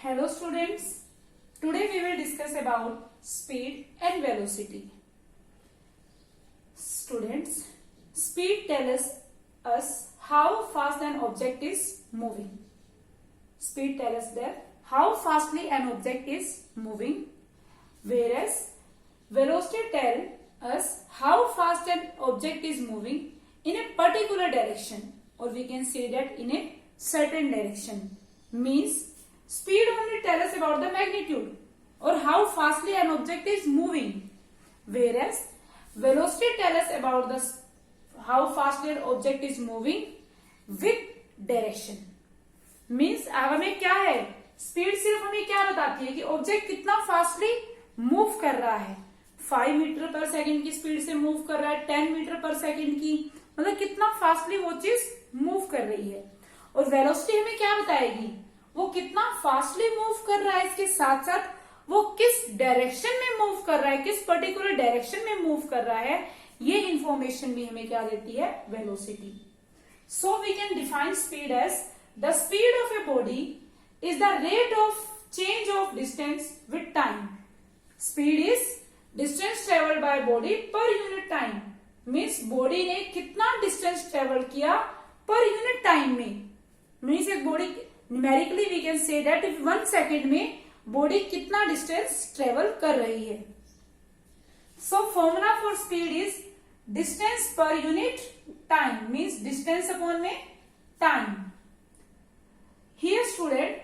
Hello students, today we will discuss about speed and velocity. Students, speed tells us how fast an object is moving. Speed tells us that how fastly an object is moving, whereas velocity tells us how fast an object is moving in a particular direction, or we can say that in a certain direction. Means speed only tells us about the magnitude or how fastly an object is moving, whereas velocity tells us about the how fastly an object is moving with direction. Means अब हमें क्या है, speed सिर्फ हमें क्या बताती है कि ऑब्जेक्ट कितना फास्टली मूव कर रहा है. 5 मीटर पर सेकंड की स्पीड से मूव कर रहा है, 10 मीटर पर सेकंड की, मतलब कितना फास्टली वो चीज मूव कर रही है. और वेलोसिटी हमें क्या बताएगी, वो कितना फास्टली मूव कर रहा है, इसके साथ साथ वो किस डायरेक्शन में मूव कर रहा है, किस पर्टिकुलर डायरेक्शन में मूव कर रहा है, ये इंफॉर्मेशन भी हमें क्या देती है, velocity. So we can define speed as the speed of a body is the rate of change of distance with time. Speed is distance travelled by body per unit time. Means body ने कितना distance travel किया per unit time में. Means एक body numerically we can say that if 1 second में body कितना distance travel कर रही है. So formula for speed is distance पर unit time. Means distance upon में time. Here student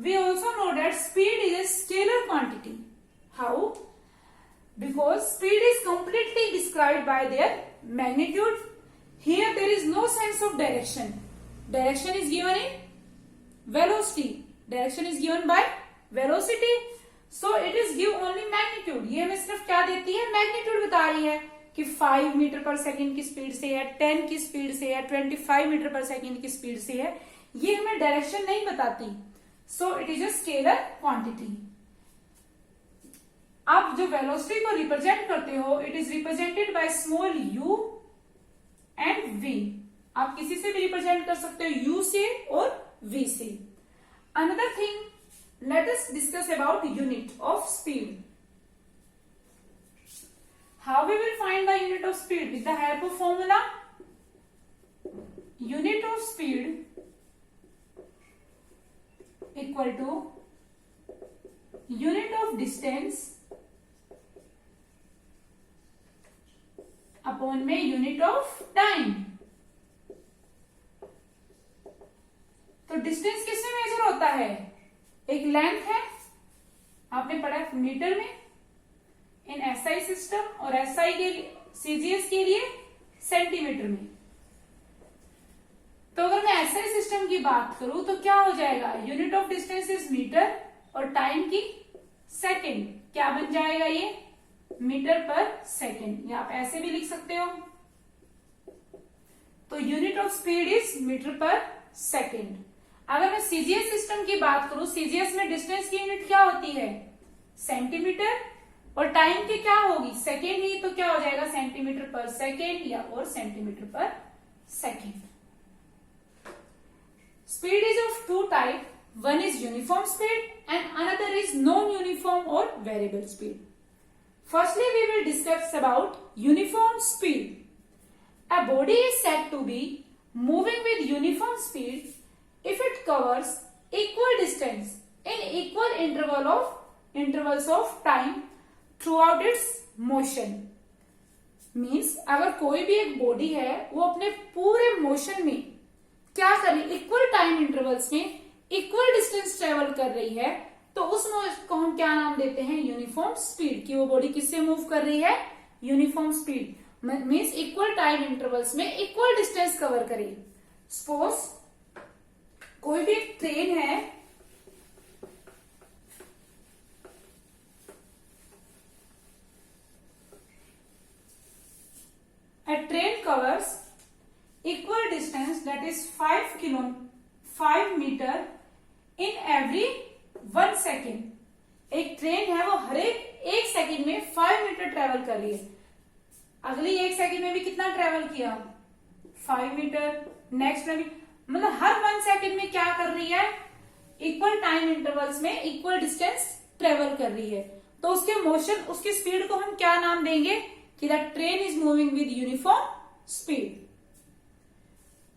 we also know that speed is a scalar quantity. How? Because speed is completely described by their magnitude. Here there is no sense of direction. Direction is given in velocity. Direction is given by velocity. So it is give only magnitude. ये हमें सिर्फ क्या देती है, magnitude बता रही है कि 5 मीटर पर सेकंड की स्पीड से है, 10 की स्पीड से है, 25 मीटर पर सेकंड की स्पीड से है. ये हमें डायरेक्शन नहीं बताती. So it is a scalar quantity. आप जो वेलोसिटी को रिप्रेजेंट करते हो, it is represented by small u and v. आप किसी से भी रिप्रेजेंट कर सकते हो, u से और v से. Another thing, let us discuss about unit of speed. How we will find the unit of speed? With the help of formula. Unit of speed equal to unit of distance upon में unit of time. तो distance किसमें measure होता है? एक length है, आपने पढ़ा metre में इन एसआई सिस्टम, और एसआई के सीजीएस के लिए सेंटीमीटर में. तो अगर मैं एसआई सिस्टम की बात करूं तो क्या हो जाएगा, unit of distance is metre और टाइम की सेकेंड. क्या बन जाएगा ये, मीटर पर सेकेंड, या आप ऐसे भी लिख सकते हो. तो unit of speed is metre per second. अगर मैं सीजीएस सिस्टम की बात करूं, सीजीएस में डिस्टेंस की यूनिट क्या होती है, सेंटीमीटर, और टाइम की क्या होगी, सेकेंड ही. तो क्या हो जाएगा, सेंटीमीटर पर सेकेंड या और centimetre per second. Speed is of two type. One is uniform speed and another is non-uniform or variable speed. Firstly, we will discuss about uniform speed. A body is said to be moving with uniform speed if it covers equal distance in equal intervals of time throughout its motion. Means अगर कोई भी एक body है, वो अपने पूरे motion में क्या कर रही है, इक्वल टाइम इंटरवल्स में इक्वल डिस्टेंस ट्रेवल कर रही है, तो उस को हम क्या नाम देते हैं, यूनिफॉर्म स्पीड. कि वो बॉडी किससे मूव कर रही है, uniform speed. Means equal time intervals में इक्वल डिस्टेंस कवर करे. सपोज कोई भी ट्रेन है, a train covers equal distance, that is 5 meter in every 1 second. एक ट्रेन है, वो हर एक सेकंड में 5 मीटर ट्रेवल कर रही है. अगली 1 सेकंड में भी कितना ट्रेवल किया, 5 मीटर. नेक्स्ट में भी, मतलब हर 1 सेकंड में क्या कर रही है, इक्वल टाइम इंटरवल्स में इक्वल डिस्टेंस ट्रेवल कर रही है, तो उसके मोशन, उसकी स्पीड को हम क्या नाम देंगे कि the train is moving with uniform speed.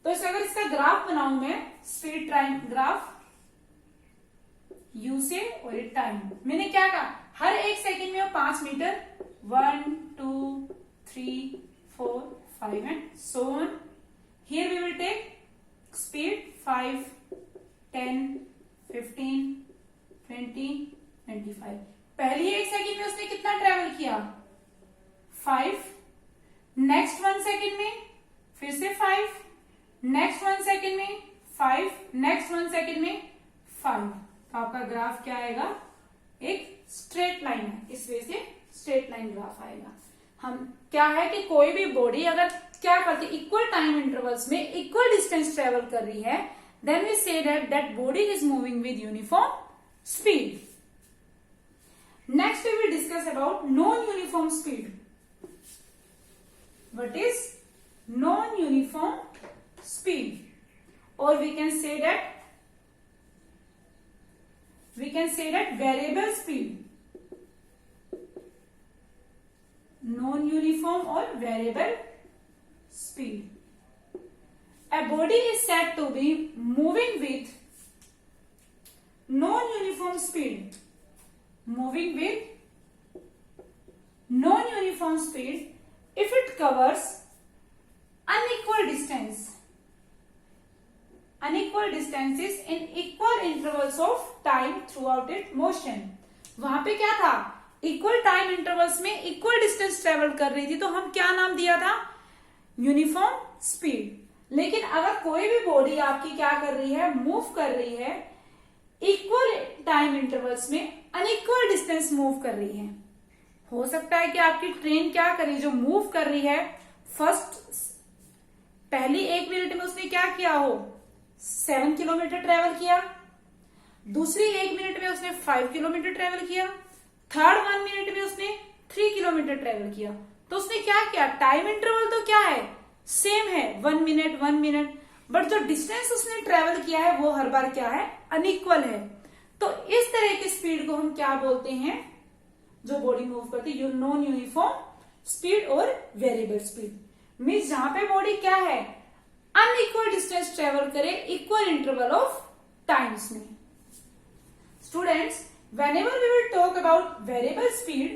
तो अगर इसका ग्राफ बनाऊं मैं, स्पीड टाइम ग्राफ, यू से और ये टाइम, मैंने क्या कहा, हर एक सेकंड में वो 5 metre, 1 2 3 4 5 and so on. Here we will take speed 5 10 15 20 25। पहली एक सेकंड में उसने कितना ट्रेवल किया, 5, नेक्स्ट 1 सेकंड में फिर से 5, नेक्स्ट 1 सेकंड में 5, नेक्स्ट 1 सेकंड में 5। तो आपका ग्राफ क्या आएगा, एक स्ट्रेट लाइन है, इस वजह से स्ट्रेट लाइन ग्राफ आएगा। हम क्या है कि कोई भी बॉडी अगर क्या करती है, इक्वल टाइम इंटरवल्स में इक्वल डिस्टेंस ट्रेवल कर रही है, then we say that body is moving with uniform speed. Next we will discuss about non uniform speed. What is non uniform speed, or we can say that variable speed, non-uniform or variable speed. A body is said to be moving with non-uniform speed, if it covers unequal distances in equal intervals of time throughout its motion। वहां पे क्या था, equal time intervals में equal distance travel कर रही थी, तो हम क्या नाम दिया था, यूनिफॉर्म स्पीड। लेकिन अगर कोई भी बॉडी आपकी क्या कर रही है, मूव कर रही है, इक्वल टाइम इंटरवल्स में अनइक्वल डिस्टेंस मूव कर रही है, हो सकता है कि आपकी ट्रेन क्या कर रही है, जो मूव कर रही है, पहली 1 मिनट में उसने क्या किया हो, 7 किलोमीटर ट्रेवल किया, दूसरी 1 मिनट में उसने 5 किलोमीटर ट्रेवल किया, थर्ड 1 मिनट में उसने 3 किलोमीटर ट्रेवल किया। तो उसने क्या किया, टाइम इंटरवल तो क्या है, सेम है, 1 मिनट, बट जो डिस्टेंस उसने ट्रेवल किया है वो हर बार क्या है, अनइक्वल है। तो इस तरह की स्पीड को हम क्या बोलते हैं, जो बॉडी मूव करती है, नॉन यूनिफॉर्म स्पीड और वेरिएबल स्पीड। मीन्स जहां पे बॉडी क्या है, अनइक्वल डिस्टेंस ट्रेवल करे इक्वल इंटरवल ऑफ टाइम्स में। Students, whenever we will talk about variable speed,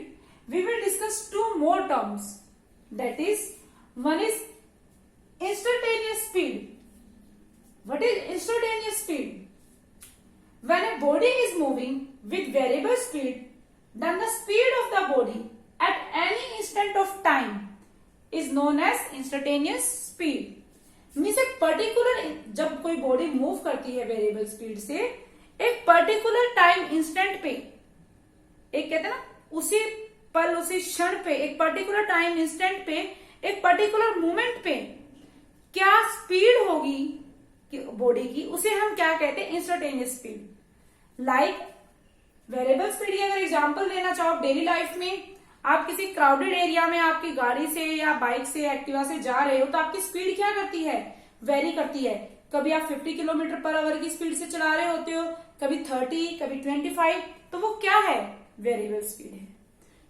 we will discuss 2 more terms. That is, one is instantaneous speed. What is instantaneous speed? When a body is moving with variable speed, then the speed of the body at any instant of time is known as instantaneous speed. Means एक particular, जब कोई body move करती है variable speed से, एक particular time instant पे, एक कहते हैं ना, उसी पल उसी क्षण पे, एक पर्टिकुलर टाइम इंस्टेंट पे, एक पर्टिकुलर मोमेंट पे क्या स्पीड होगी बॉडी की, उसे हम क्या कहते हैं, instantaneous speed. Like variable speed की अगर एग्जांपल देना चाहो डेली लाइफ में, आप किसी क्राउडेड एरिया में आपकी गाड़ी से या बाइक से, एक्टिवा से जा रहे हो, तो आपकी स्पीड क्या करती है, वेरी करती है। कभी आप 50 किलोमीटर पर आवर की स्पीड से चला रहे होते हो, कभी 30, कभी 25, तो वो क्या है, वेरिएबल स्पीड है,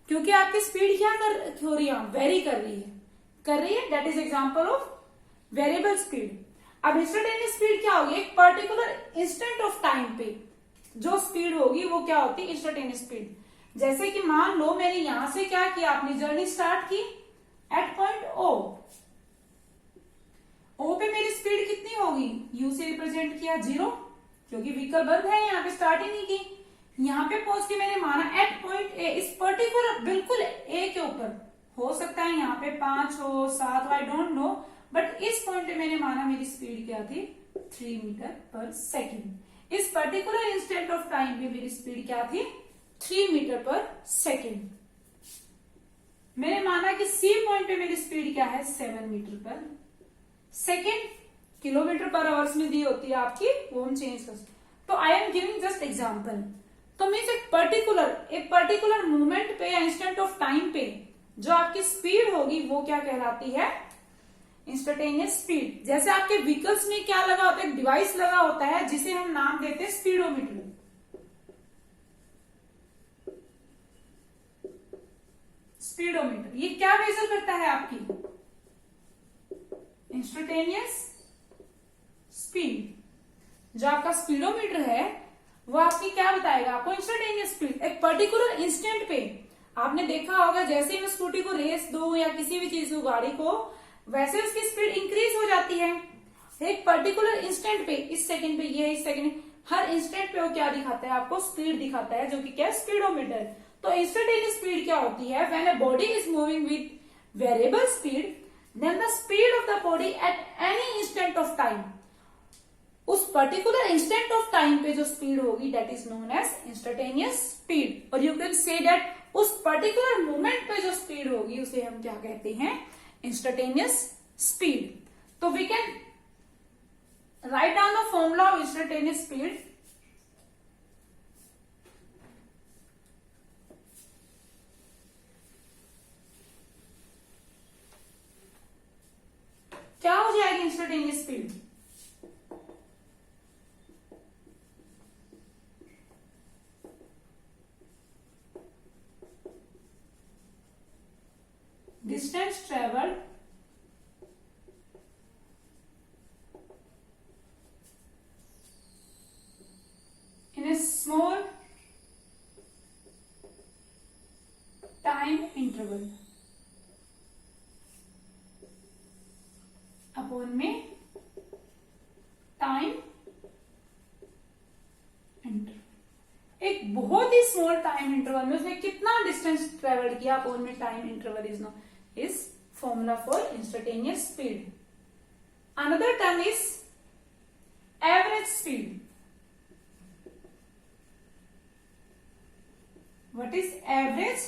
क्योंकि आपकी स्पीड क्या हो रही है, वेरी कर रही है। That is example of variable speed. अब इंस्टेंटेनियस स्पीड क्या होगी, एक पर्टिकुलर इंस्टेंट ऑफ टाइम पे जो स्पीड होगी वो क्या होती है, इंस्टेंटेनियस स्पीड। जैसे कि मान लो मैंने यहां से क्या किया, अपनी जर्नी स्टार्ट की एट पॉइंट ओ पे मेरी स्पीड कितनी होगी, यू से रिप्रेजेंट किया 0, क्योंकि व्हीकल बंद है, यहाँ पे स्टार्ट ही नहीं की। यहाँ पे पहुंच के मैंने माना एट पॉइंट ए, इस पर्टिकुलर बिल्कुल ए के ऊपर, हो सकता है यहाँ पे 5 हो 7 हो, आई डोंट नो, बट इस पॉइंट पे मैंने माना मेरी स्पीड क्या थी, 3 मीटर पर सेकेंड। इस पर्टिकुलर इंस्टेंट ऑफ टाइम पे मेरी स्पीड क्या थी, 3 मीटर पर सेकेंड। मैंने माना कि सी पॉइंट पे मेरी स्पीड क्या है, 7 मीटर पर सेकेंड। किलोमीटर पर आवर्स में दी होती है आपकी, वो हम चेंज कर सकते। तो I am giving just example. तो मीन्स एक पर्टिकुलर मूवमेंट पे या इंस्टेंट ऑफ टाइम पे जो आपकी स्पीड होगी वो क्या कहलाती है, इंस्टेंटेनियस स्पीड। जैसे आपके व्हीकल्स में क्या लगा होता है, एक डिवाइस लगा होता है जिसे हम नाम देते हैं स्पीडोमीटर। स्पीडोमीटर ये क्या मेजर करता है आपकी इंस्टेंटेनियस स्पीड। जो आपका स्पीडोमीटर है वो आपकी क्या बताएगा आपको इंस्टेंटेनियस स्पीड। एक पर्टिकुलर इंस्टेंट पे आपने देखा होगा जैसे ही मैं स्कूटी को रेस दूं या किसी भी चीज को गाड़ी को वैसे उसकी स्पीड इंक्रीज हो जाती है। एक पर्टिकुलर इंस्टेंट पे इस सेकंड पे ये इस सेकंड हर इंस्टेंट पे वो क्या दिखाता है आपको स्पीड दिखाता है जो कि क्या स्पीडोमीटर। तो इंस्टेंटेनियस स्पीड क्या होती है when a body is moving with variable speed then the speed of the body at any instant of time. उस पर्टिकुलर इंस्टेंट ऑफ टाइम पे जो स्पीड होगी that is known as instantaneous speed. और you can say that उस particular moment पे जो speed होगी उसे हम क्या कहते हैं इंस्टेंटेनियस स्पीड। तो we can write down the formula of instantaneous speed. क्या हो जाएगी instantaneous speed distance traveled in a small time interval upon में टाइम इंटरवल। एक बहुत ही स्मॉल टाइम इंटरवल में उसने कितना डिस्टेंस ट्रेवल किया अपॉन में time interval is no is formula for instantaneous speed. Another term is average speed. What is average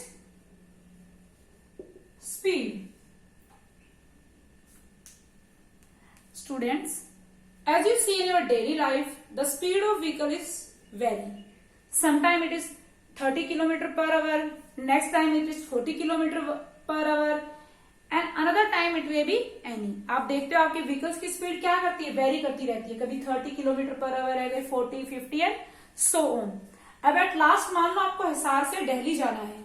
speed? Students, as you see in your daily life, the speed of vehicle is vary. Sometime it is 30 km per hour, next time it is 40 km per hour. And another time it way be any. आप देखते हो आपके vehicles की speed क्या करती है very करती रहती है। कभी 30 किलोमीटर पर आवर है, 40, 50 एंड सो ऑन। अब एट लास्ट मान लो आपको हिसार से दिल्ली जाना है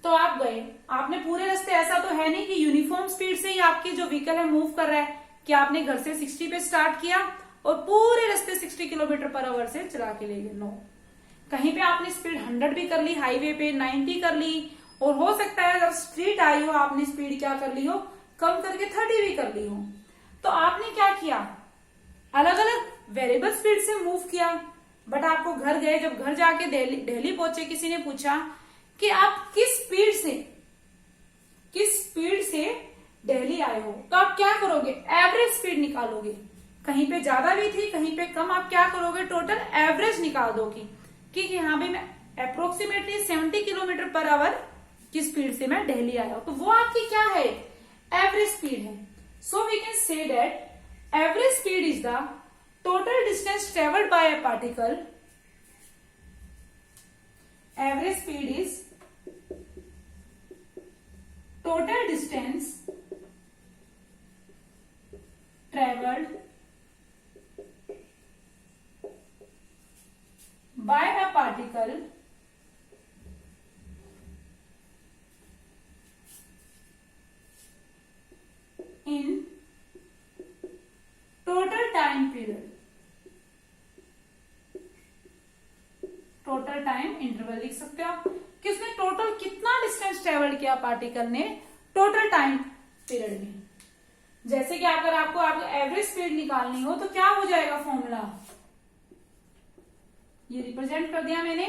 तो आप गए, आपने पूरे रास्ते ऐसा तो है नहीं कि यूनिफॉर्म स्पीड से ही आपकी जो व्हीकल है मूव कर रहा है कि आपने घर से 60 पे स्टार्ट किया और पूरे रास्ते 60 किलोमीटर पर आवर से चला के ले गए। नो, कहीं पे आपने स्पीड 100 भी कर ली, हाईवे पे 90 कर ली और हो सकता है जब स्ट्रीट आई हो आपने स्पीड क्या कर ली हो कम करके 30 भी कर ली हो। तो आपने क्या किया अलग अलग वेरिएबल स्पीड से मूव किया। बट आपको घर गए, जब घर जाके दिल्ली पहुंचे किसी ने पूछा कि आप किस स्पीड से दिल्ली आए हो तो आप क्या करोगे एवरेज स्पीड निकालोगे। कहीं पे ज्यादा भी थी कहीं पे कम, आप क्या करोगे टोटल एवरेज निकाल दोगे कि यहाँ पे मैं अप्रोक्सीमेटली 70 किलोमीटर पर आवर की स्पीड से मैं दिल्ली आया हूं। तो वो आपकी क्या है एवरेज स्पीड है। So we can say that average speed is the total distance travelled by a particle. Average speed is total distance travelled by a particle in total time period, total time interval लिख सकते हो आप कि उसने total कितना distance travel किया particle ने total time period में। जैसे कि अगर आपको एवरेज स्पीड निकालनी हो तो क्या हो जाएगा फॉर्मूला, ये रिप्रेजेंट कर दिया मैंने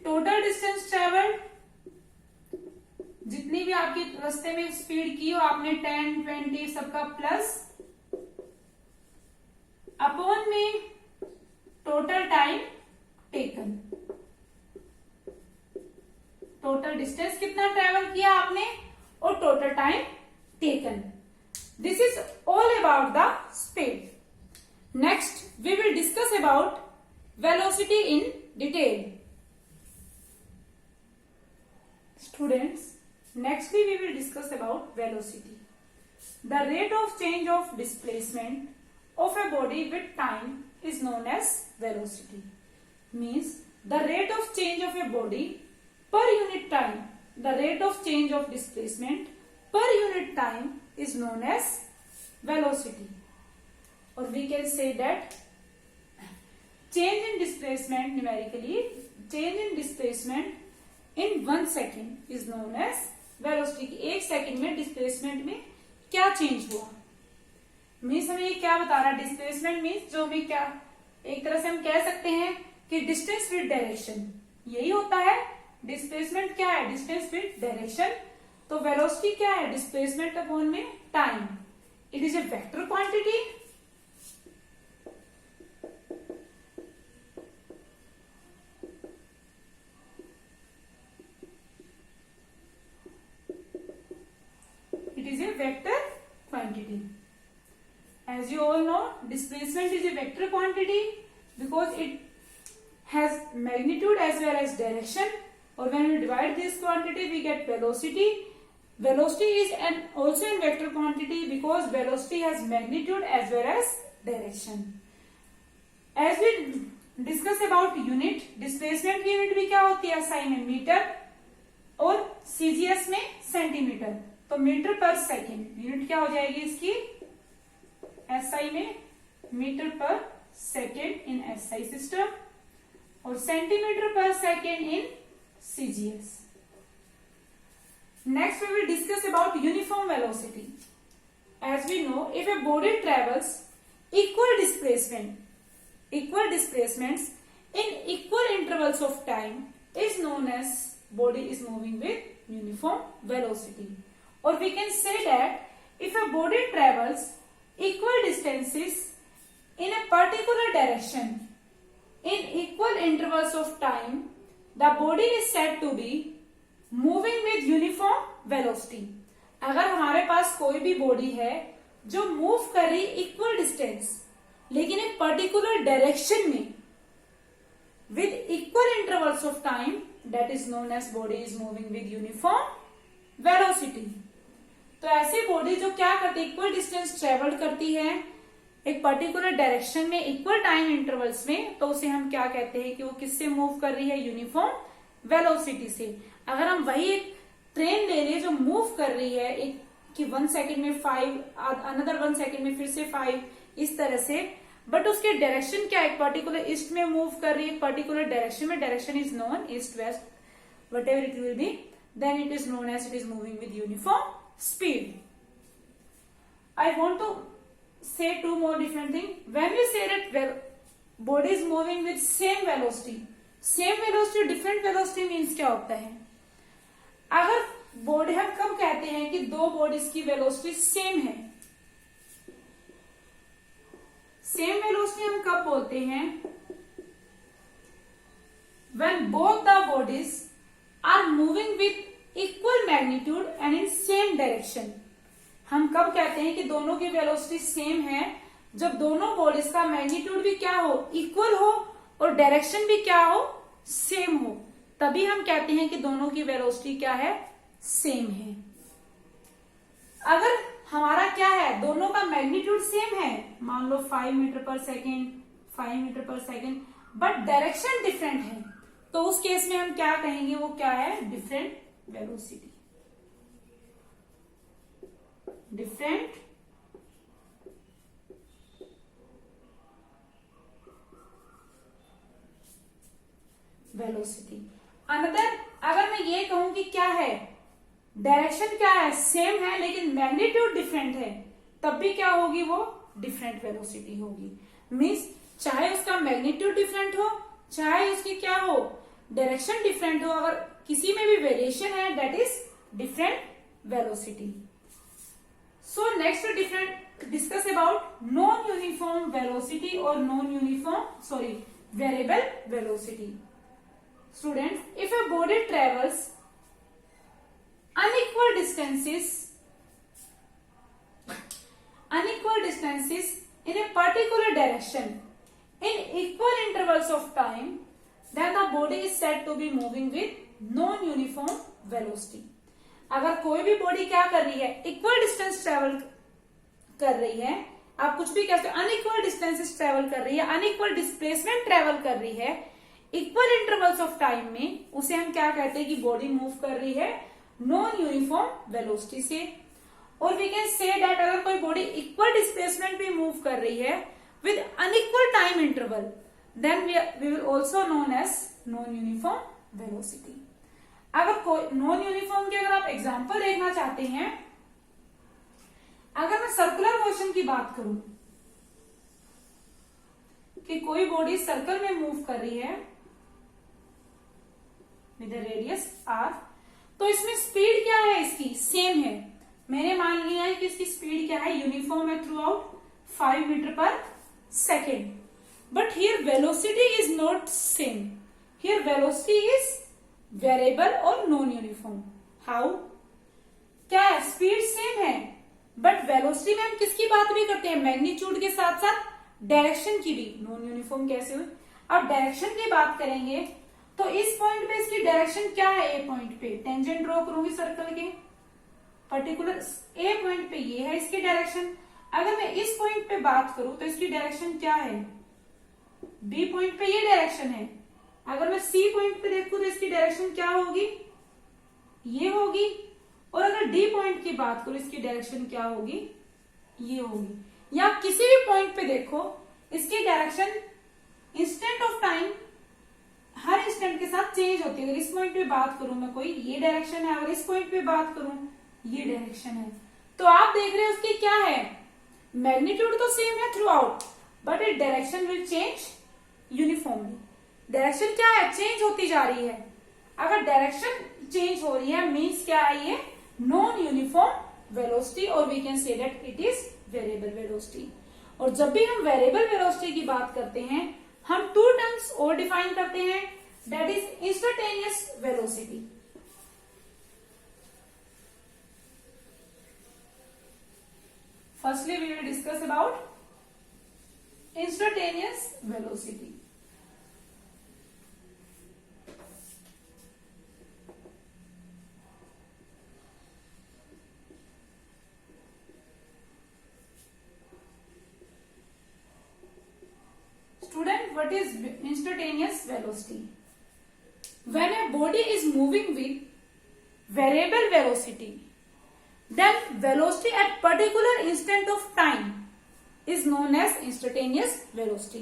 टोटल डिस्टेंस ट्रेवल्ड, जितनी भी आपकी रास्ते में स्पीड की हो आपने 10, 20 सबका प्लस अपॉन में total time taken. Total distance कितना ट्रेवल किया आपने और total time taken. This is all about the speed. Next we will discuss about velocity in detail. Students, nextly we will discuss about velocity. The rate of change of displacement of a body with time is known as velocity. Means the rate of change of a body per unit time the rate of change of displacement per unit time is known as velocity. Or we can say that change in displacement, numerically, change in displacement in 1 second is known as velocity. कि 1 second में displacement में क्या change हुआ. Means हमें ये क्या बता रहा है, डिस्प्लेसमेंट मीन्स जो भी क्या, एक तरह से हम कह सकते हैं कि डिस्टेंस विद डायरेक्शन, यही होता है. डिस्प्लेसमेंट क्या है, डिस्टेंस विद डायरेक्शन. तो वेलोसिटी क्या है, डिस्प्लेसमेंट अपॉन में time. It is a vector quantity. It is a vector quantity. As you all know, displacement is a vector quantity because it has magnitude as well as direction. Or when we divide this quantity, we get velocity. Velocity is also a vector quantity because velocity has magnitude as well as direction. As we discuss about unit, displacement की unit भी क्या होती है, SI में metre और CGS में centimetre. तो metre per second unit क्या हो जाएगी इसकी, SI में metre per second in SI system और centimetre per second in CGS. Next we will discuss about uniform velocity. As we know, if a body travels equal displacements in equal intervals of time is known as body is moving with uniform velocity. Or we can say that if a body travels equal distances in a particular direction in equal intervals of time, the body is said to be moving with uniform velocity. अगर हमारे पास कोई भी body है जो move कर रही equal distance लेकिन एक पर्टिकुलर डायरेक्शन में with equal intervals of time, that is known as body is moving with uniform velocity. तो ऐसी बॉडी जो क्या करती है, इक्वल डिस्टेंस ट्रेवल करती है एक पर्टिकुलर डायरेक्शन में इक्वल टाइम इंटरवल्स में, तो उसे हम क्या कहते हैं कि वो किससे मूव कर रही है, यूनिफॉर्म वेलोसिटी से. अगर हम वही एक ट्रेन ले रहे जो मूव कर रही है एक कि 1 सेकेंड में 5, अनदर 1 सेकेंड में फिर से 5, इस तरह से, बट उसके डायरेक्शन क्या है, पर्टिकुलर ईस्ट में मूव कर रही है, पर्टिकुलर डायरेक्शन में, direction is known east west whatever it will be, then it is known as it is moving with uniform speed. I want to say 2 more different things. When we say that body is moving with same velocity, different velocity means क्या होता है, अगर body, हम कब कहते हैं कि दो बॉडीज की वेलोसिटी सेम है, सेम वेलोसिटी हम कब बोलते हैं, when both the bodies are moving with equal magnitude and in same direction. हम कब कहते हैं कि दोनों की वेलोसिटी सेम है, जब दोनों बॉडीज का मैग्नीट्यूड भी क्या हो, इक्वल हो, और डायरेक्शन भी क्या हो, सेम हो, तभी हम कहते हैं कि दोनों की वेलोसिटी क्या है, सेम है. अगर हमारा क्या है, दोनों का मैग्नीट्यूड सेम है, मान लो 5 metre per second, 5 metre per second, but direction different है, तो उस केस में हम क्या कहेंगे, वो क्या है, different velocity. Different velocity. Another, अगर मैं ये कहूं कि क्या है, डायरेक्शन क्या है, सेम है लेकिन मैग्नीट्यूड डिफरेंट है, तब भी क्या होगी, वो डिफरेंट वेलोसिटी होगी. मीन्स चाहे उसका मैग्नीट्यूड डिफरेंट हो, चाहे उसकी क्या हो, डायरेक्शन डिफरेंट हो, अगर किसी में भी वेरिएशन है, that is different velocity. So next discuss about non uniform velocity और non uniform variable velocity. Students, if a body travels unequal distances in a particular direction in equal intervals of time, then the body is said to be moving with non-uniform velocity. अगर कोई भी body क्या कर रही है, equal distance travel कर रही है, आप कुछ भी कहते हो, अनइक्वल डिस्टेंसेस ट्रेवल कर रही है, अनइक्वल डिस्प्लेसमेंट ट्रेवल कर रही है इक्वल इंटरवल्स ऑफ टाइम में उसे हम क्या कहते हैं कि बॉडी मूव कर रही है नॉन यूनिफॉर्म वेलोसिटी से। और वी कैन से दैट अगर कोई बॉडी इक्वल डिस्प्लेसमेंट भी मूव कर रही है with unequal time interval then we will also known as non uniform velocity. अगर कोई नॉन यूनिफॉर्म के अगर आप एग्जांपल देखना चाहते हैं, अगर मैं सर्कुलर मोशन की बात करूं कि कोई बॉडी सर्कल में मूव कर रही है विद रेडियस r, तो इसमें स्पीड क्या है इसकी सेम है। मैंने मान लिया है कि इसकी स्पीड क्या है यूनिफॉर्म है through out 5 metre per second, but here velocity is not same, here velocity is variable और नॉन यूनिफॉर्म। हाउ? क्या है स्पीड सेम है बट वेलोसिटी में हम किसकी बात भी करते हैं मैग्नीट्यूड के साथ साथ डायरेक्शन की भी। नॉन यूनिफॉर्म कैसे हुई? अब डायरेक्शन की बात करेंगे तो इस पॉइंट पे इसकी डायरेक्शन क्या है, ए पॉइंट पे टेंजेंट ड्रॉ करूंगी सर्कल के पर्टिकुलर ए पॉइंट पे, ये है इसकी डायरेक्शन। अगर मैं इस पॉइंट पे बात करूं तो इसकी डायरेक्शन क्या है, बी पॉइंट पे ये डायरेक्शन है। अगर मैं सी पॉइंट पे देखूं तो इसकी डायरेक्शन क्या होगी, ये होगी। और अगर डी पॉइंट की बात करूं इसकी डायरेक्शन क्या होगी, ये होगी। या किसी भी पॉइंट पे देखो इसकी direction instant of time her instant के साथ चेंज होती है। अगर इस पॉइंट पे बात करूं मैं कोई, ये डायरेक्शन है, अगर इस पॉइंट पे बात करूं ये डायरेक्शन है, तो आप देख रहे हो उसकी क्या है, मैग्नीट्यूड तो सेम है through out but it direction will change uniformly. Direction क्या है, चेंज होती जा रही है। अगर डायरेक्शन चेंज हो रही है मीन्स क्या है, ये नॉन यूनिफॉर्म वेलोसिटी और we can say that it is variable velocity. और जब भी हम वेरिएबल वेलोसिटी की बात करते हैं हम टू टर्म्स और डिफाइन करते हैं, that is instantaneous velocity. Firstly, we will discuss about instantaneous velocity. Student, what is instantaneous velocity? When a body is moving with variable velocity, then velocity at particular instant of time is known as instantaneous velocity.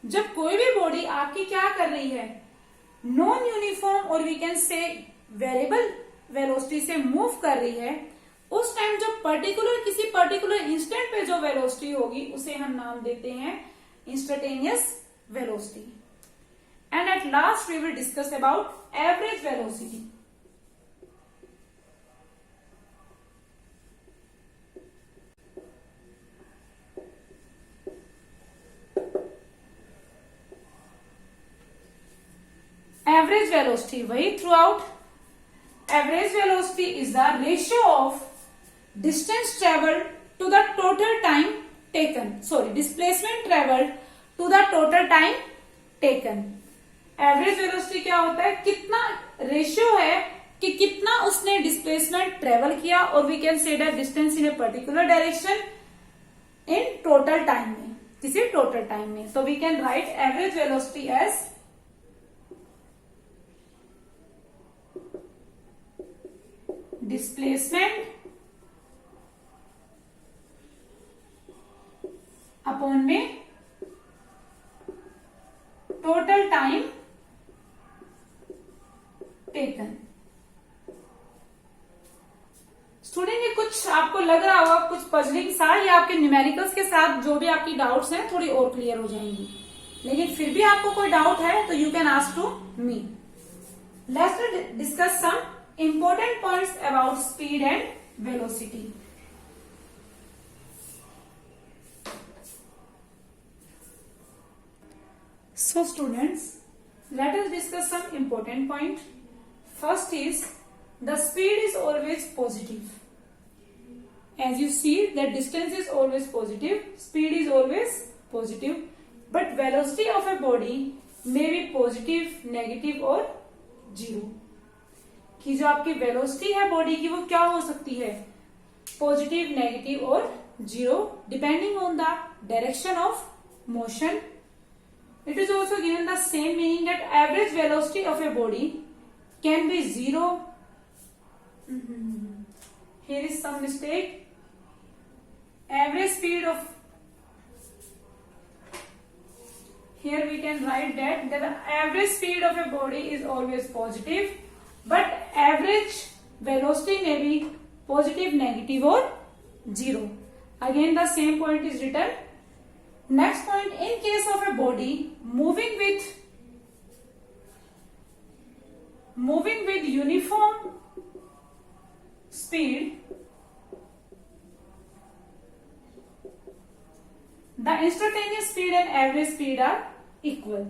जब कोई भी body आपकी क्या कर रही है, non uniform और we can say variable velocity से मूव कर रही है, उस टाइम जो पर्टिकुलर किसी पर्टिकुलर इंस्टेंट पे जो वेलोसिटी होगी उसे हम नाम देते हैं instantaneous velocity. And at last we will discuss about average velocity. Average velocity वही throughout. Average velocity is the ratio of distance travelled to the total time taken, sorry displacement travelled to the total time taken. Average velocity क्या होता है, कितना ratio है कि कितना उसने displacement travel किया और we can say that distance in a particular direction in total time में, किसी टोटल टाइम में। तो we can write average velocity as displacement upon में टोटल टाइम टेकन। स्टूडेंट ये कुछ आपको लग रहा होगा कुछ पजलिंग सा, ये आपके न्यूमेरिकल्स के साथ जो भी आपकी डाउट्स हैं थोड़ी और क्लियर हो जाएंगी, लेकिन फिर भी आपको कोई डाउट है तो you can ask to me. Let's discuss some important points about speed and velocity. So students, let us discuss some important point. First is the speed is always positive. As you see that distance is always positive, speed is always positive, but velocity of a body may be positive, negative or zero. कि जो आपकी velocity है body की वो क्या हो सकती है, पॉजिटिव, नेगेटिव और zero, depending on the direction of motion It is also given the same meaning that average velocity of a body can be 0. Here is some mistake. Average speed of, here we can write that the average speed of a body is always positive, but average velocity may be positive, negative or 0. Again the same point is written. Next point, in case of a body moving with uniform speed, the instantaneous speed and average speed are equal.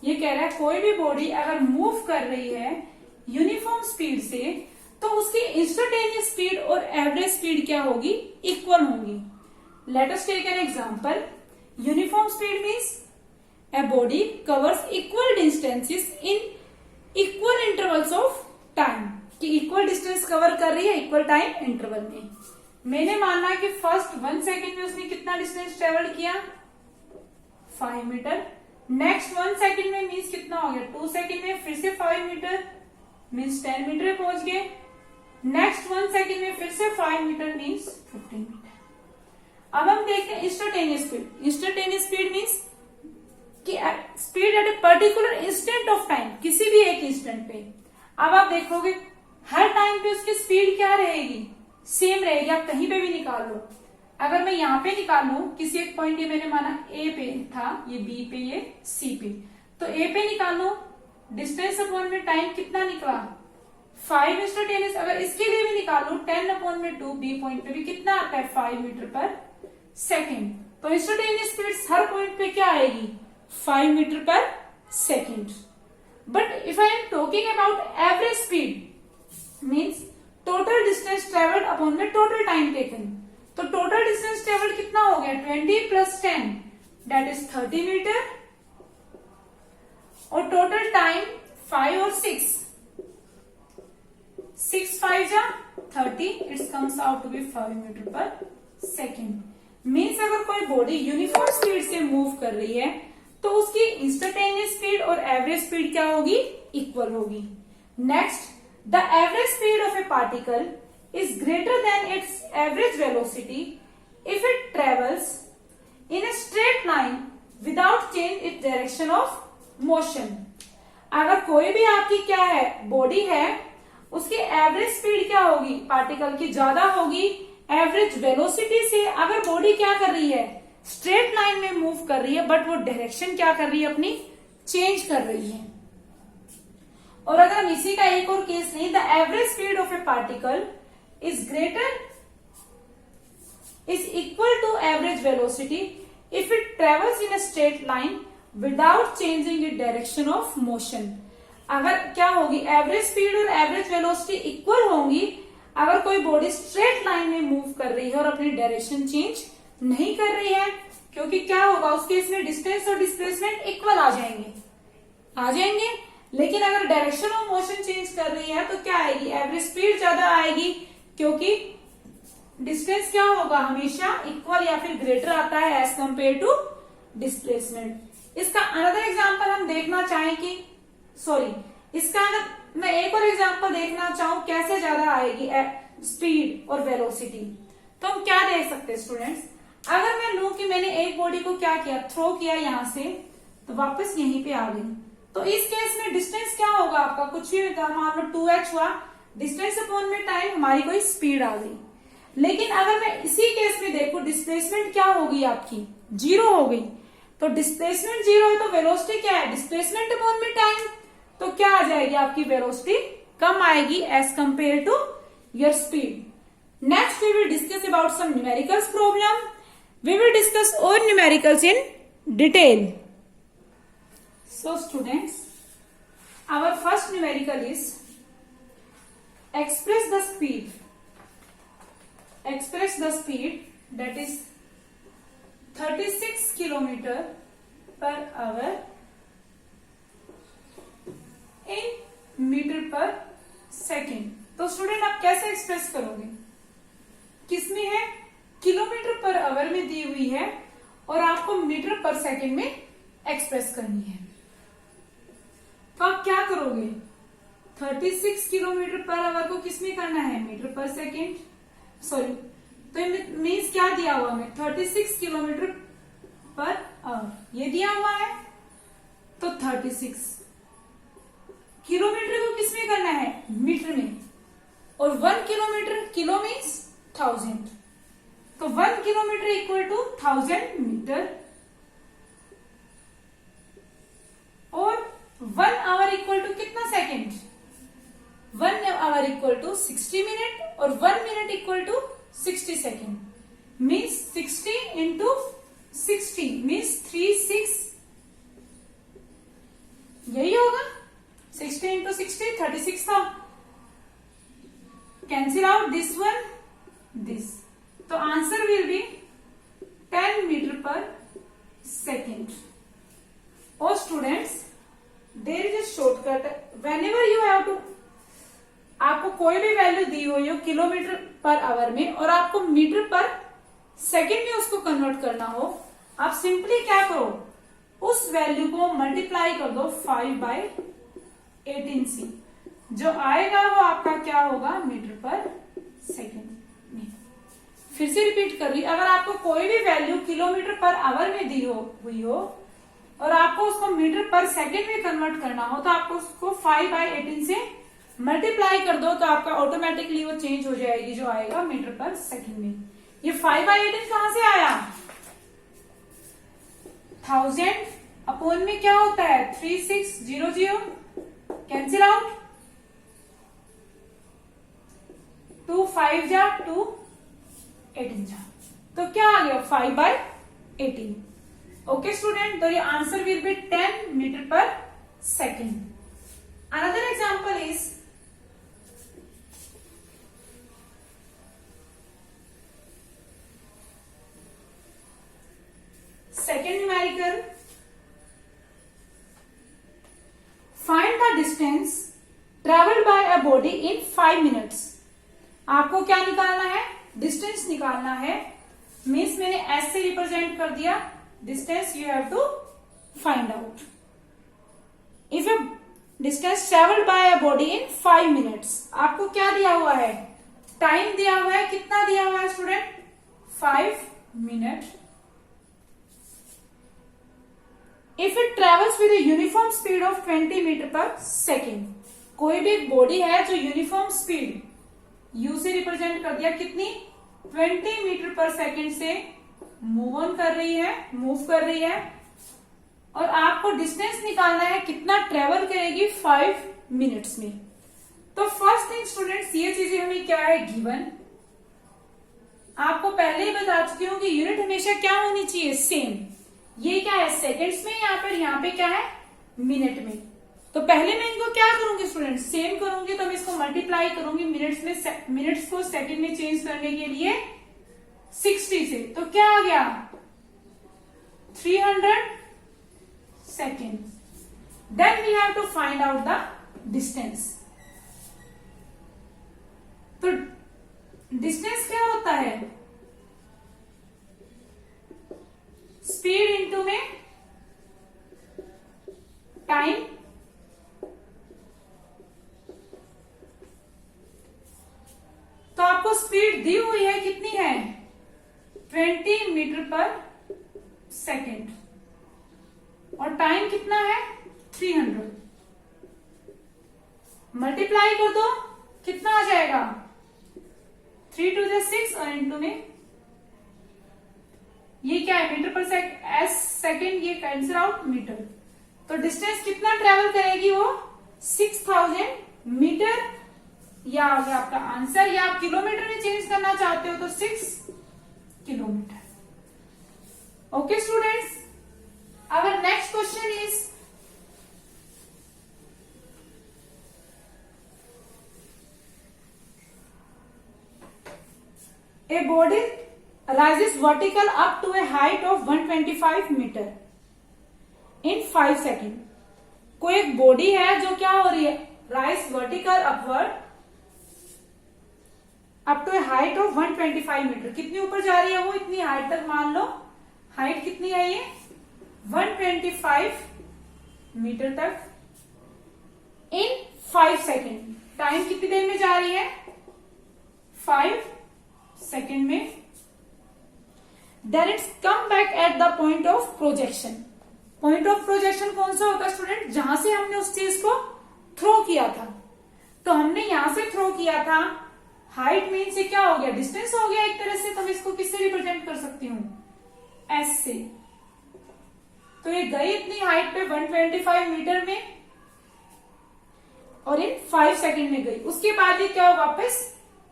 ये कह रहा है कोई भी body अगर move कर रही है यूनिफॉर्म स्पीड से तो उसकी इंस्टेंटेनियस स्पीड और एवरेज स्पीड क्या होगी, इक्वल होंगी. Let us take an example. Uniform speed means a body covers equal distances in equal intervals of time, कि इक्वल डिस्टेंस कवर कर रही है इक्वल टाइम इंटरवल में. मैंने माना कि फर्स्ट 1 सेकेंड में उसने कितना डिस्टेंस ट्रेवल किया, 5 मीटर. नेक्स्ट 1 सेकेंड में मीन्स कितना हो गया, 2 सेकेंड में फिर से 5 मीटर मीन्स 10 मीटर पहुंच गए. नेक्स्ट 1 सेकेंड में फिर से 5 मीटर मीन्स 15 मीटर. अब हम देखते हैं instantaneous speed. Instantaneous speed means कि speed at a particular instant of time, किसी भी एक इंस्टेंट पे. अब आप देखोगे हर टाइम पे उसकी स्पीड क्या रहेगी, सेम रहेगी. आप कहीं पे भी निकाल लो. अगर मैं यहाँ पे निकाल लू किसी एक पॉइंट, ये मैंने माना ए पे था, ये बी पे, ये सी पे, तो ए पे निकाल लो, डिस्टेंस अपॉन में टाइम कितना निकला 5 इंस्टेंटेनियस. अगर इसके लिए भी निकाल लो 10 अपॉन में 2, बी पॉइंट पे भी कितना आता है 5 मीटर पर सेकेंड. तो इंस्टेंटेनियस स्पीड हर पॉइंट पे क्या आएगी 5 metre per second. But if I am talking about average speed means total distance travelled upon में टोटल टाइम टेकन. तो टोटल डिस्टेंस ट्रेवल्ड कितना हो गया 20 प्लस 10 दैट इज 30 मीटर, और टोटल टाइम 5 और 6 5 जा 30, it's comes out to be 5 metre per second. Means अगर कोई बॉडी यूनिफॉर्म स्पीड से मूव कर रही है तो उसकी इंस्टेंटेनियस स्पीड और एवरेज स्पीड क्या होगी, इक्वल होगी. Next, the average speed of a particle is greater than its average velocity if it travels in a straight line without change its direction of motion. अगर कोई भी आपकी क्या है बॉडी है, उसकी एवरेज स्पीड क्या होगी पार्टिकल की, ज्यादा होगी एवरेज वेलोसिटी से. अगर बॉडी क्या कर रही है स्ट्रेट लाइन में मूव कर रही है, बट वो डायरेक्शन क्या कर रही है अपनी चेंज कर रही है. और अगर हम इसी का एक और केस लें, the average speed of a particle is equal to average velocity if it travels in a straight line without changing its direction of motion. अगर क्या होगी एवरेज स्पीड और एवरेज वेलोसिटी इक्वल होंगी अगर कोई बॉडी स्ट्रेट लाइन में move कर रही है और अपनी डायरेक्शन चेंज नहीं कर रही है, क्योंकि क्या होगा उस केस में डिस्टेंस और डिस्प्लेसमेंट इक्वल आ जाएंगे. लेकिन अगर डायरेक्शन ऑफ मोशन चेंज कर रही है तो क्या आएगी, एवरेज स्पीड ज्यादा आएगी, क्योंकि डिस्टेंस क्या होगा हमेशा इक्वल या फिर ग्रेटर आता है एज कंपेयर टू डिस्प्लेसमेंट. इसका अनदर एग्जांपल हम देखना चाहें कि इसका अगर मैं एक और एग्जांपल देखना चाहूं कैसे ज्यादा आएगी स्पीड और वेलोसिटी, तो हम क्या देख सकते हैं स्टूडेंट्स. अगर मैं लूं कि मैंने एक बॉडी को क्या किया, थ्रो किया यहां से, तो वापस यहीं पे आ गई, तो इस केस में डिस्टेंस क्या होगा आपका, कुछ भी मान लो 2h हुआ, डिस्टेंस अपॉन में टाइम, हमारी कोई स्पीड आ गई. लेकिन अगर मैं इसी केस में देखूं डिस्प्लेसमेंट क्या होगी आपकी 0 हो गई. तो डिस्प्लेसमेंट 0 है तो वेलोसिटी क्या है डिस्प्लेसमेंट अपॉन में टाइम, तो क्या आ जाएगी आपकी वेलोसिटी कम आएगी as compare to your speed. Next we will discuss about some numericals problem. We will discuss all numericals in detail. So students, our first numerical is express the speed that is 36 kilometer per hour in meter per second. तो student आप कैसे express करोगे, किसमें है kilometre per our में दी हुई है और आपको मीटर पर सेकंड में एक्सप्रेस करनी है। तो आप क्या करोगे, 36 किलोमीटर पर आवर को किसमें करना है, मीटर पर सेकेंड, सॉरी, तो मीन्स क्या दिया हुआ है, 36 किलोमीटर पर आवर ये दिया हुआ है। तो 36 किलोमीटर को किसमें करना है, मीटर में, और 1 किलोमीटर, किलो मीन्स 1000, तो 1 किलोमीटर इक्वल टू 1000 मीटर, और 1 आवर इक्वल टू कितना second, 1 hour equal to 60 minute, और 1 minute equal to 60 second, means 60 into 60 means 36, यही होगा, 60 इंटू 60 36 था। Cancel out this one this, तो answer will be 10 metre per second. और students, there is a shortcut, whenever you have to, आपको कोई भी value दी हुई हो किलोमीटर पर आवर में और आपको मीटर पर सेकेंड में उसको कन्वर्ट करना हो, आप सिंपली क्या करो, उस वैल्यू को मल्टीप्लाई कर दो 5/18 से, जो आएगा वो आपका क्या होगा, मीटर पर सेकेंड में। फिर से रिपीट कर रही, अगर आपको कोई भी वैल्यू किलोमीटर पर आवर में दी हुई हो और आपको उसको मीटर पर सेकेंड में कन्वर्ट करना हो, तो आपको उसको 5/18 से मल्टीप्लाई कर दो, तो आपका ऑटोमेटिकली वो चेंज हो जाएगी, जो आएगा मीटर पर सेकेंड में। ये 5/18 कहां से आया, 1000 अपॉन में क्या होता है, 3600, कैंसिल आउट, 2 5 जा 2 18 जा, तो क्या आ गया 5/18। ओके स्टूडेंट, तो ये answer will be 10 metre per second. Another example is, second numerical, find the distance traveled by a body in 5 minutes। आपको क्या निकालना है, डिस्टेंस निकालना है, मीन्स मैंने एस से रिप्रेजेंट कर दिया distance, you have to find out. If a distance travelled by a body in 5 minutes, आपको क्या दिया हुआ है, टाइम दिया हुआ है, कितना दिया हुआ है student, 5 minute. If it travels with uniform speed of 20 metre per second, कोई भी बॉडी है जो यूनिफॉर्म स्पीड, यू से रिप्रेजेंट कर दिया, कितनी, 20 मीटर पर सेकेंड से मूव ऑन कर रही है, मूव कर रही है, और आपको डिस्टेंस निकालना है, कितना ट्रेवल करेगी 5 मिनट्स में। तो फर्स्ट थिंग स्टूडेंट्स, ये चीजें हमें क्या है, गिवन, आपको पहले ही बता चुकी हूं कि यूनिट हमेशा क्या होनी चाहिए, सेम। ये क्या है, सेकेंड्स में, यहाँ पे क्या है, मिनट में। तो पहले मैं इनको क्या करूंगी स्टूडेंट, सेम करूंगी, तो मैं इसको मल्टीप्लाई करूंगी मिनट्स में, मिनट्स को सेकेंड में चेंज करने के लिए 60 से, तो क्या आ गया, 300 second. Then we have to find out the distance. तो डिस्टेंस क्या होता है, स्पीड इंटू में टाइम, तो आपको स्पीड दी हुई है, कितनी है, 20 मीटर पर सेकेंड, और टाइम कितना है, 300, मल्टीप्लाई कर दो, कितना आ जाएगा, 3 2 6, और इंटू में ये क्या है, मीटर पर सेकेंड, ये कैंसिल आउट मीटर, तो डिस्टेंस कितना ट्रेवल करेगी वो, 6000 मीटर, या आ गया आपका आंसर। या आप किलोमीटर में चेंज करना चाहते हो तो 6 kilometre. Okay students, our next question is, a body rises vertical up to a height of 125 meter in 5 seconds। कोई एक बॉडी है जो क्या हो रही है, rise vertical upward up to a height of 125 metre, कितनी ऊपर जा रही है वो, इतनी हाइट तक मान लो, हाइट कितनी है ये 125 मीटर तक इन 5 सेकेंड। टाइम कितनी देर में जा रही है? 5 सेकेंड में। Then it's come back at the point of projection. Point of projection कौन सा होता है स्टूडेंट? जहां से हमने उस चीज को थ्रो किया था। तो हमने यहां से थ्रो किया था, हाइट मीन से क्या हो गया? डिस्टेंस हो गया एक तरह से। तो मैं इसको किससे रिप्रेजेंट कर सकती हूं? एस से। तो ये गई इतनी हाइट पे 125 मीटर में और इन 5 सेकेंड में गई। उसके बाद ये क्या हो? वापस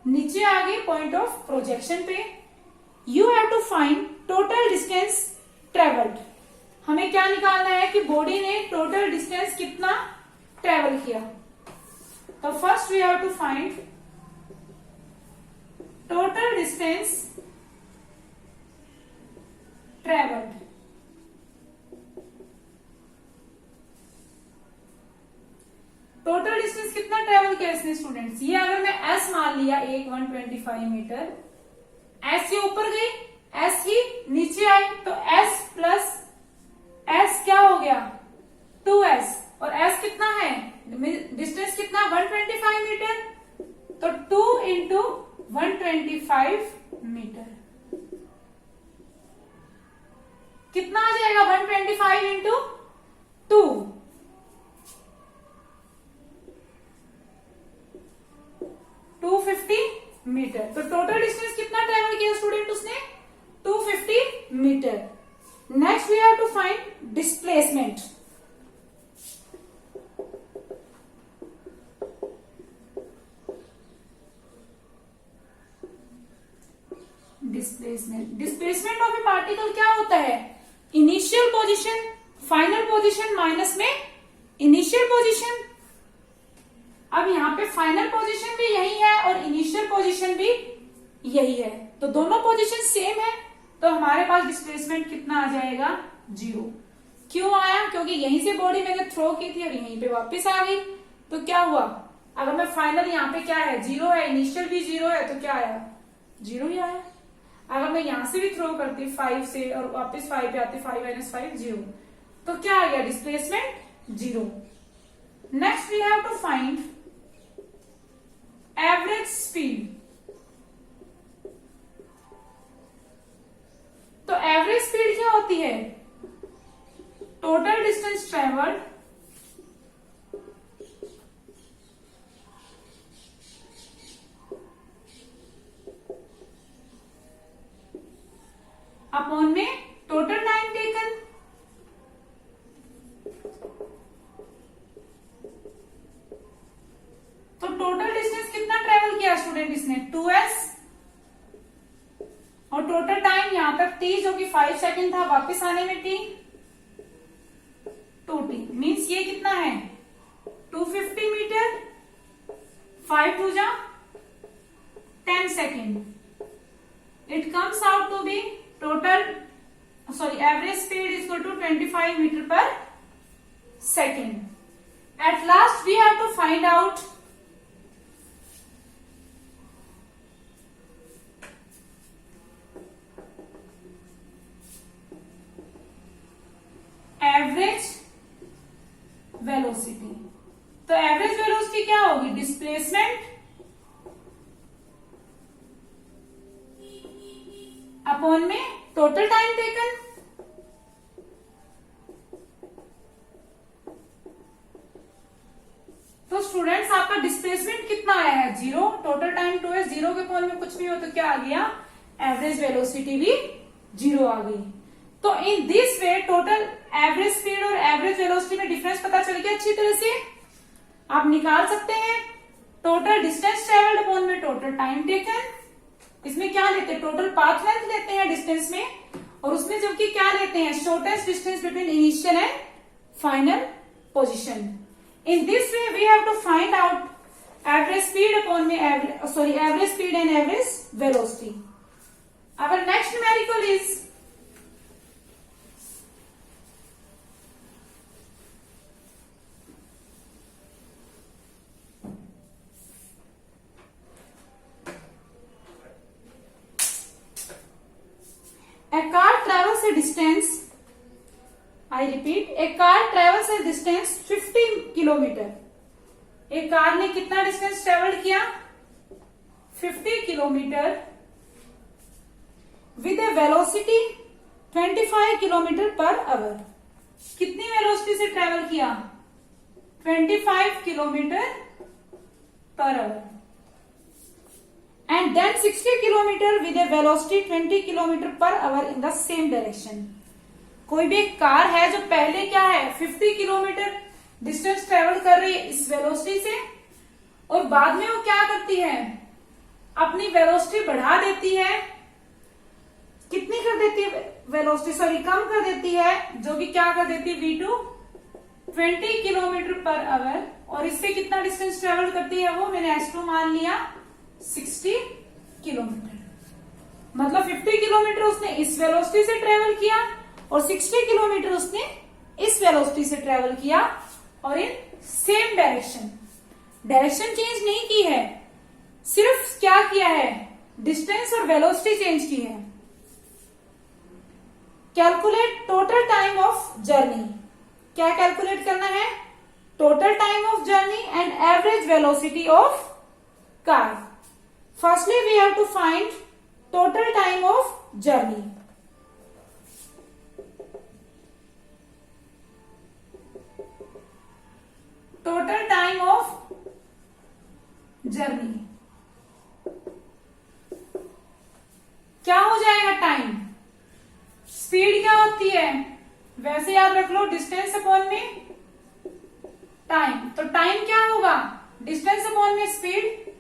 नीचे आ गई पॉइंट ऑफ प्रोजेक्शन पे। You have to find total distance travelled. हमें क्या निकालना है कि बॉडी ने टोटल डिस्टेंस कितना ट्रेवल किया। तो first we have to find total distance travelled. Total distance कितना ट्रेवल किया इसने स्टूडेंट्स? ये अगर मैं एस मान लिया, 125 मीटर, एस ये ऊपर गई, एस ही नीचे आई, तो एस प्लस एस क्या हो गया? 2s। और एस कितना है? डिस्टेंस कितना? 125 मीटर। तो 2 इंटू 125 मीटर कितना आ जाएगा? 125 इंटू 2, 250 मीटर। तो टोटल डिस्टेंस कितना ट्रेवल किया स्टूडेंट उसने? 250 metre. Next we have to find displacement. Displacement of a particle क्या होता है? Initial position, final position minus में इनिशियल पोजीशन। अब यहाँ पे फाइनल पोजीशन भी यही है और इनिशियल पोजीशन भी यही है, तो दोनों पोजीशन सेम है। तो हमारे पास डिस्प्लेसमेंट कितना आ जाएगा? 0। क्यों आया? क्योंकि यहीं से बॉडी मैंने थ्रो की थी और यहीं पे वापस आ गई। तो क्या हुआ? अगर मैं फाइनल यहाँ पे क्या है? 0 है, इनिशियल भी 0 है, तो क्या आया? 0 ही आया। अगर मैं यहां से भी थ्रो करती 5 से और वापस 5 पे आती, 5 - 5 0, तो क्या आ गया? Displacement 0। Next we have to find average speed. तो एवरेज स्पीड क्या होती है? टोटल डिस्टेंस ट्रेवल्ड अपॉन में टोटल टाइम टेकन। तो टोटल डिस्टेंस कितना ट्रेवल किया स्टूडेंट इसने? 2s। और टोटल टाइम यहां तक t जो कि 5 सेकेंड था, वापस आने में t 2t। मीन्स ये कितना है? 250 मीटर। 5 टू जा 10 second. It comes out to be average speed is equal to 25 meter per second. At last we have to find out average velocity. तो एवरेज वेलोसिटी क्या होगी? डिस्प्लेसमेंट अपॉन में total time taken. तो students आपका displacement कितना आया है? 0। Total time 2s, 0 के अपॉन में कुछ भी हो तो क्या आ गया? एवरेज वेलोसिटी भी 0 आ गई। तो in this way total average speed और एवरेज वेलोसिटी में डिफरेंस पता चल गया अच्छी तरह से। आप निकाल सकते हैं टोटल डिस्टेंस ट्रेवल्ड अपॉन में टोटल टाइम टेकन। इसमें क्या लेते हैं? टोटल पाथ लेंथ लेते हैं डिस्टेंस में, और उसमें जबकि क्या लेते हैं? Shortest distance between initial and final position. In this way we have to find out average speed upon में average speed and average velocity. Our next numerical is a car travels a distance a car travels a distance 50 kilometre. एक car ने कितना distance travel किया? 50 kilometre with a velocity 25 kilometre per hour. कितनी velocity से travel किया? 25 kilometre per hour. And then 60 kilometre with a velocity 20 kilometre per hour in the same direction. कोई भी एक कार है जो पहले क्या है 50 किलोमीटर डिस्टेंस ट्रेवल कर रही है इस वेलोसिटी से, और बाद में वो क्या करती है, अपनी वेलोसिटी बढ़ा देती है। कितनी कर देती है वेलोसिटी? सॉरी, कम कर देती है, जो कि क्या कर देती है V2 20 किलोमीटर पर आवर। और इससे कितना डिस्टेंस ट्रेवल करती है वो? मैंने S2 मान लिया 60 किलोमीटर। मतलब 50 किलोमीटर उसने इस वेलोसिटी से ट्रेवल किया और 60 किलोमीटर उसने इस वेलोसिटी से ट्रेवल किया, और in same direction. Direction change नहीं की है, सिर्फ क्या किया है, डिस्टेंस और वेलोसिटी चेंज की है। Calculate total time of journey. क्या कैलकुलेट करना है? Total time of journey and average velocity of car. Firstly we have to find total time of journey. Total time of journey क्या हो जाएगा? Time. Speed क्या होती है? वैसे याद रख लो, डिस्टेंस अपॉन में टाइम। तो टाइम क्या होगा? डिस्टेंस अपॉन में स्पीड,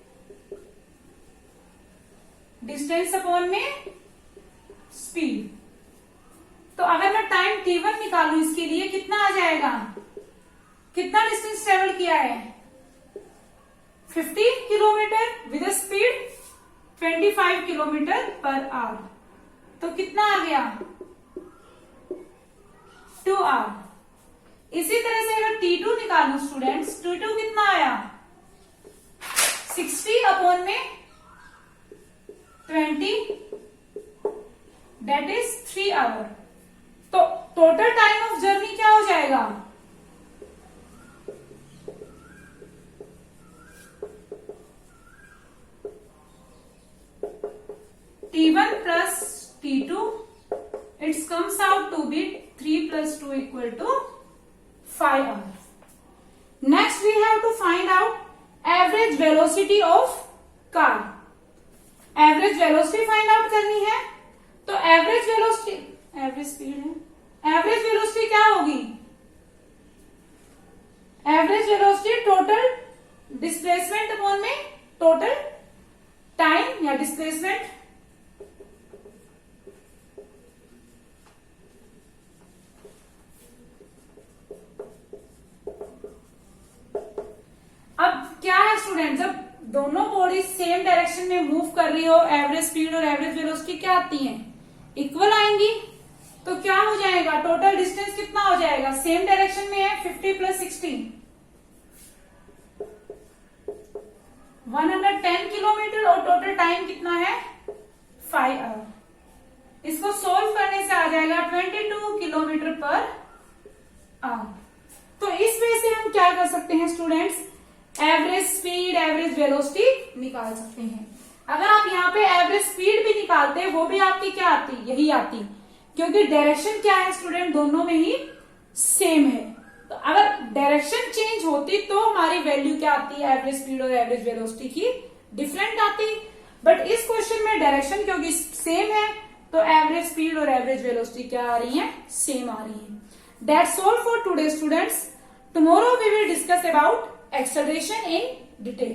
डिस्टेंस अपॉन में स्पीड। तो अगर मैं टाइम T1 निकालू इसके लिए, कितना आ जाएगा? कितना डिस्टेंस ट्रेवल किया है? 50 kilometre with speed 25 kilometre per our. तो कितना आ गया? 2 आवर। इसी तरह से अगर T2 निकालू स्टूडेंट्स, T2 कितना आया? 60 अपॉन में 20, दैट इज 3 आवर। तो टोटल टाइम ऑफ जर्नी क्या हो जाएगा? T1 plus T2, it comes out to be 3 plus 2 equal to 5 hours. Next we have to find out average velocity of car. Average velocity find out करनी है, तो average velocity, average speed है, average velocity क्या होगी? Average velocity total displacement upon में total time या displacement। अब क्या है स्टूडेंट, जब दोनों बॉडी सेम डायरेक्शन में मूव कर रही हो, एवरेज स्पीड और एवरेज वेलोसिटी क्या आती हैं? इक्वल आएंगी। तो क्या हो जाएगा? टोटल डिस्टेंस कितना हो जाएगा? सेम डायरेक्शन में है 50 प्लस 60 110 किलोमीटर, और टोटल टाइम कितना है? 5 आवर। इसको सोल्व करने से आ जाएगा 22 किलोमीटर पर आवर। तो इस वे से हम क्या कर सकते हैं students? Average speed, average velocity निकाल सकते हैं। अगर आप यहाँ पे एवरेज स्पीड भी निकालते हैं, वो भी आपकी क्या आती? यही आती, क्योंकि डायरेक्शन क्या है स्टूडेंट, दोनों में ही सेम है। तो अगर डायरेक्शन चेंज होती तो हमारी वैल्यू क्या आती है? एवरेज स्पीड और एवरेज वेलोसिटी की डिफरेंट आती। बट इस क्वेश्चन में डायरेक्शन क्योंकि सेम है, तो एवरेज स्पीड और एवरेज वेलोसिटी क्या आ रही है? सेम आ रही है। That's all for today students. Tomorrow we will discuss about acceleration in detail.